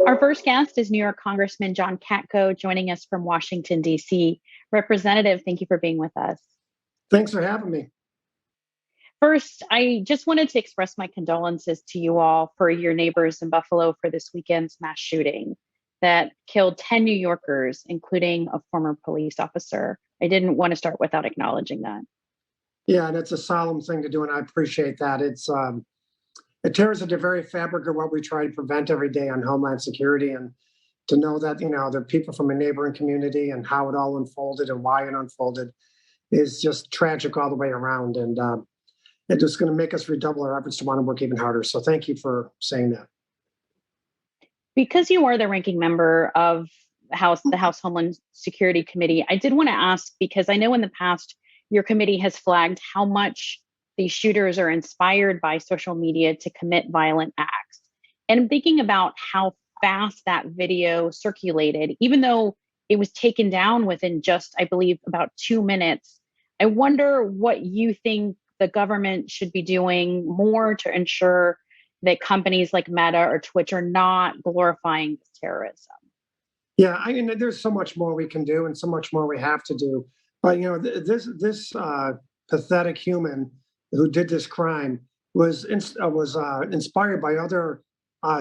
Our first guest is New York Congressman John Katko, joining us from Washington, D.C. Representative, thank you for being with us. Thanks for having me. First, I just wanted to express my condolences to you all for your neighbors in Buffalo for this weekend's mass shooting that killed 10 New Yorkers, including a former police officer. I didn't want to start without acknowledging that. Yeah, and it's a solemn thing to do, and I appreciate that. It tears at the very fabric of what we try to prevent every day on Homeland Security, and to know that there are people from a neighboring community and how it all unfolded and why it unfolded is just tragic all the way around, and it's just going to make us redouble our efforts to want to work even harder. So thank you for saying that. Because you are the ranking member of the House Homeland Security Committee, I did want to ask, because I know in the past your committee has flagged how much these shooters are inspired by social media to commit violent acts. And I'm thinking about how fast that video circulated, even though it was taken down within just, I believe, about 2 minutes. I wonder what you think the government should be doing more to ensure that companies like Meta or Twitch are not glorifying this terrorism. Yeah, I mean, there's so much more we can do and so much more we have to do. But this pathetic human who did this crime was inspired by other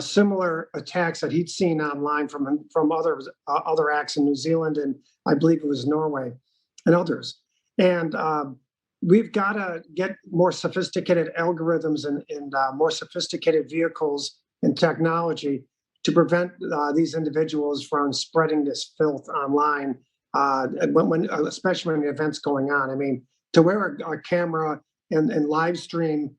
similar attacks that he'd seen online from other acts in New Zealand, and I believe it was Norway and others. And we've got to get more sophisticated algorithms and more sophisticated vehicles and technology to prevent these individuals from spreading this filth online, especially when the event's going on. I mean, to wear a camera and live stream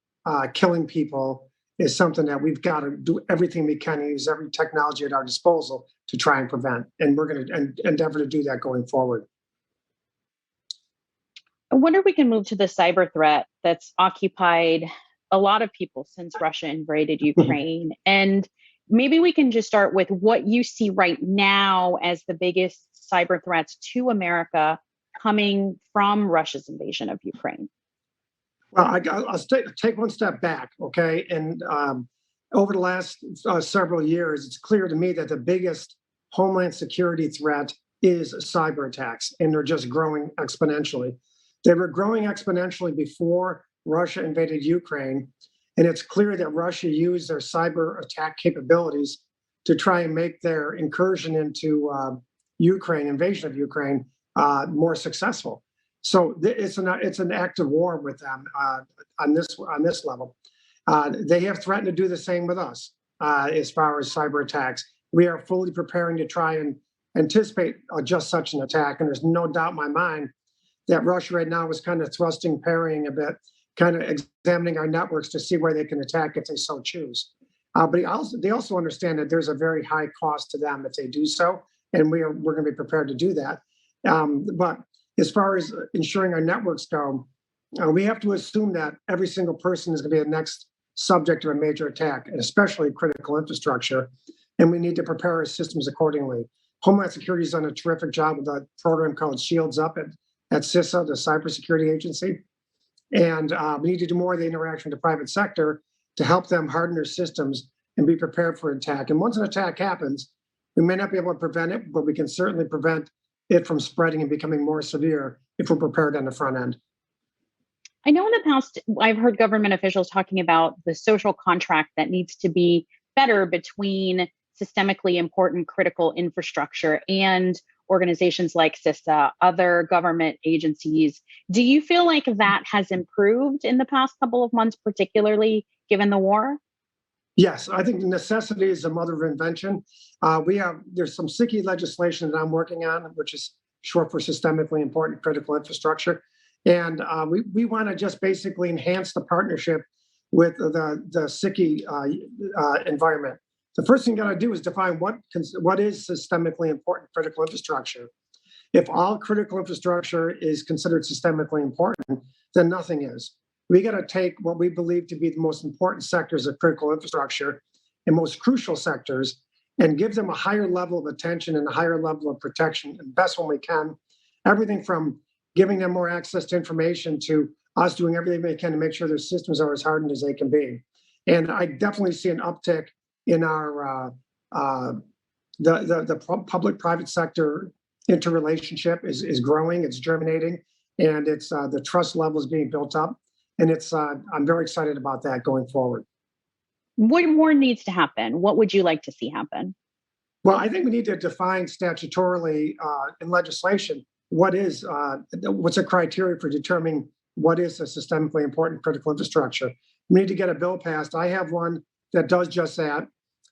killing people is something that we've got to do everything we can, use every technology at our disposal to try and prevent. And we're going to endeavor to do that going forward. I wonder if we can move to the cyber threat that's occupied a lot of people since Russia invaded Ukraine. And maybe we can just start with what you see right now as the biggest cyber threats to America coming from Russia's invasion of Ukraine. Well, I'll take one step back, okay? And over the last several years, it's clear to me that the biggest Homeland Security threat is cyber attacks, and they're just growing exponentially. They were growing exponentially before Russia invaded Ukraine, and it's clear that Russia used their cyber attack capabilities to try and make their incursion into invasion of Ukraine, more successful. So it's an active war with them on this level. They have threatened to do the same with us as far as cyber attacks. We are fully preparing to try and anticipate just such an attack, and there's no doubt in my mind that Russia right now is kind of parrying a bit, kind of examining our networks to see where they can attack if they so choose. But they also understand that there's a very high cost to them if they do so, and we're going to be prepared to do that. But as far as ensuring our networks go, we have to assume that every single person is going to be the next subject of a major attack, and especially critical infrastructure, and we need to prepare our systems accordingly. Homeland Security has done a terrific job with a program called Shields Up at CISA, the cybersecurity agency, and we need to do more of the interaction with the private sector to help them harden their systems and be prepared for attack. And once an attack happens, we may not be able to prevent it, but we can certainly prevent it from spreading and becoming more severe if we're prepared on the front end. I know in the past, I've heard government officials talking about the social contract that needs to be better between systemically important critical infrastructure and organizations like CISA, other government agencies. Do you feel like that has improved in the past couple of months, particularly given the war? Yes, I think necessity is the mother of invention. There's some sticky legislation that I'm working on, which is short for systemically important critical infrastructure. And we want to just basically enhance the partnership with the sticky environment. The first thing you got to do is define what is systemically important critical infrastructure. If all critical infrastructure is considered systemically important, then nothing is. We got to take what we believe to be the most important sectors of critical infrastructure and most crucial sectors and give them a higher level of attention and a higher level of protection, and best when we can. Everything from giving them more access to information to us doing everything we can to make sure their systems are as hardened as they can be. And I definitely see an uptick in our the public-private sector interrelationship is growing, it's germinating, and it's the trust level is being built up. And I'm very excited about that going forward. What more needs to happen? What would you like to see happen? Well, I think we need to define statutorily in legislation what's a criteria for determining what is a systemically important critical infrastructure. We need to get a bill passed. I have one that does just that.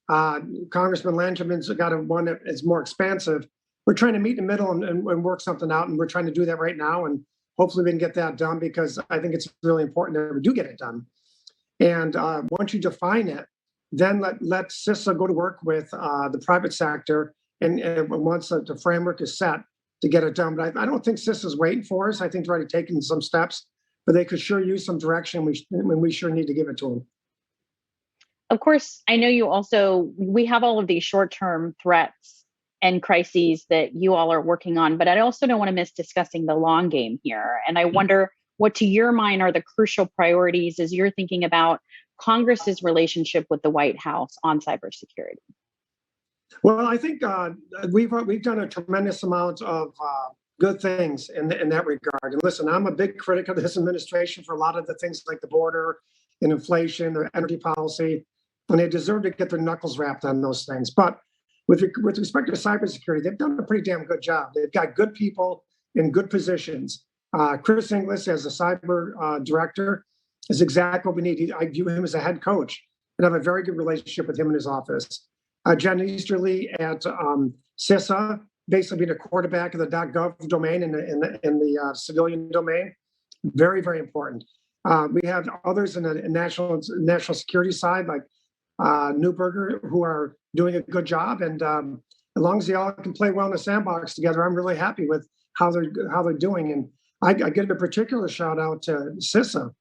Congressman Langerman's got one that is more expansive. We're trying to meet in the middle and work something out, and we're trying to do that right now. And hopefully we can get that done, because I think it's really important that we do get it done. And once you define it, then let CISA go to work with the private sector, and once the framework is set to get it done. But I don't think CISA's waiting for us. I think they're already taking some steps, but they could sure use some direction. We sure need to give it to them. Of course, I know we have all of these short-term threats and crises that you all are working on, but I also don't want to miss discussing the long game here. And I wonder what, to your mind, are the crucial priorities as you're thinking about Congress's relationship with the White House on cybersecurity? Well, I think we've done a tremendous amount of good things in that regard. And listen, I'm a big critic of this administration for a lot of the things like the border and inflation, their energy policy, and they deserve to get their knuckles wrapped on those things. But with respect to cybersecurity, they've done a pretty damn good job. They've got good people in good positions. Chris Inglis, as a cyber director, is exactly what we need. I view him as a head coach and have a very good relationship with him in his office. Jen Easterly at CISA, basically being a quarterback of the .gov domain in the civilian domain, very, very important. We have others in the national security side, like Newberger, who are doing a good job. And as long as they all can play well in the sandbox together, I'm really happy with how they're doing. And I give a particular shout out to CISA.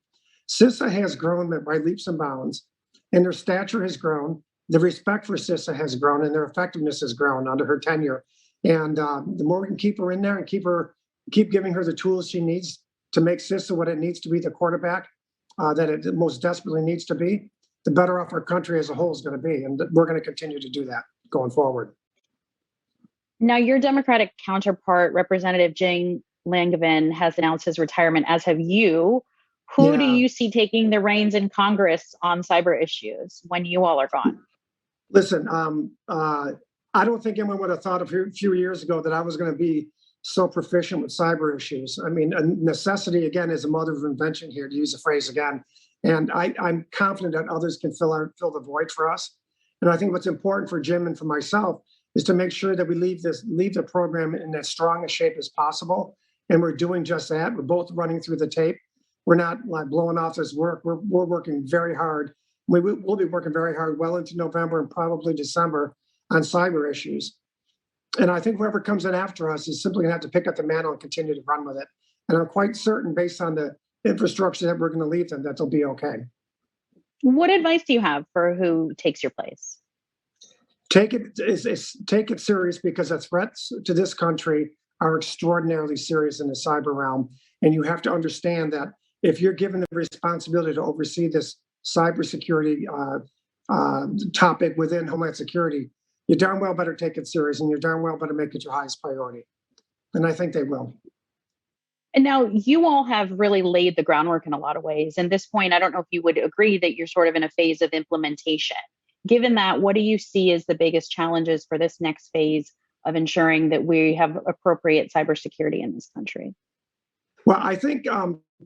CISA has grown by leaps and bounds, and their stature has grown. The respect for CISA has grown, and their effectiveness has grown under her tenure. And the more we can keep her in there and keep giving her the tools she needs to make CISA what it needs to be, the quarterback that it most desperately needs to be, the better off our country as a whole is going to be. And we're going to continue to do that going forward. Now, your Democratic counterpart, Representative Jane Langevin, has announced his retirement, as have you. Who do you see taking the reins in Congress on cyber issues when you all are gone? Listen, I don't think anyone would have thought a few years ago that I was going to be so proficient with cyber issues. I mean, necessity, again, is a mother of invention here, to use the phrase again. And I'm confident that others can fill the void for us. And I think what's important for Jim and for myself is to make sure that we leave the program in as strong a shape as possible. And we're doing just that. We're both running through the tape. We're not like blowing off this work. We're working very hard. We'll be working very hard well into November and probably December on cyber issues. And I think whoever comes in after us is simply going to have to pick up the mantle and continue to run with it. And I'm quite certain, based on the infrastructure that we're going to leave them, that they'll be okay. What advice do you have for who takes your place? Take it serious, because the threats to this country are extraordinarily serious in the cyber realm. And you have to understand that if you're given the responsibility to oversee this cybersecurity topic within Homeland Security, you darn well better take it serious, and you darn well better make it your highest priority. And I think they will. And now you all have really laid the groundwork in a lot of ways. And at this point, I don't know if you would agree that you're sort of in a phase of implementation. Given that, what do you see as the biggest challenges for this next phase of ensuring that we have appropriate cybersecurity in this country? Well, I think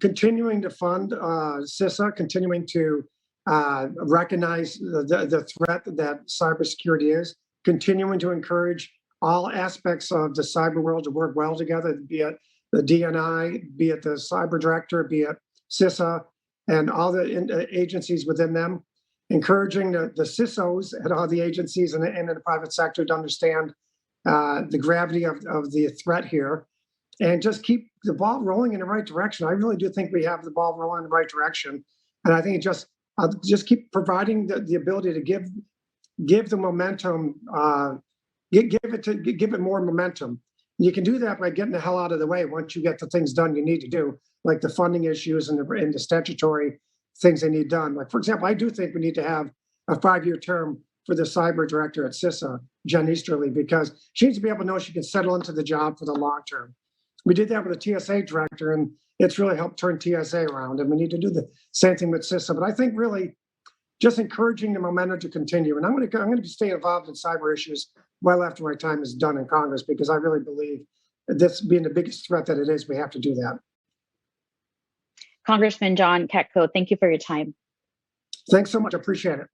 continuing to fund CISA, continuing to recognize the threat that cybersecurity is, continuing to encourage all aspects of the cyber world to work well together, be it the DNI, be it the cyber director, be it CISA, and all the agencies within them, encouraging the CISOs at all the agencies and in the private sector to understand the gravity of the threat here, and just keep the ball rolling in the right direction. I really do think we have the ball rolling in the right direction. And I think just keep providing the ability to give the momentum, give it more momentum. You can do that by getting the hell out of the way once you get the things done you need to do, like the funding issues and the statutory things they need done. Like, for example, I do think we need to have a 5-year term for the cyber director at CISA, Jen Easterly, because she needs to be able to know she can settle into the job for the long term. We did that with the TSA director, and it's really helped turn TSA around. And we need to do the same thing with CISA. But I think really just encouraging the momentum to continue. And I'm going to stay involved in cyber issues well after my time is done in Congress, because I really believe this being the biggest threat that it is, we have to do that. Congressman John Katko, thank you for your time. Thanks so much. I appreciate it.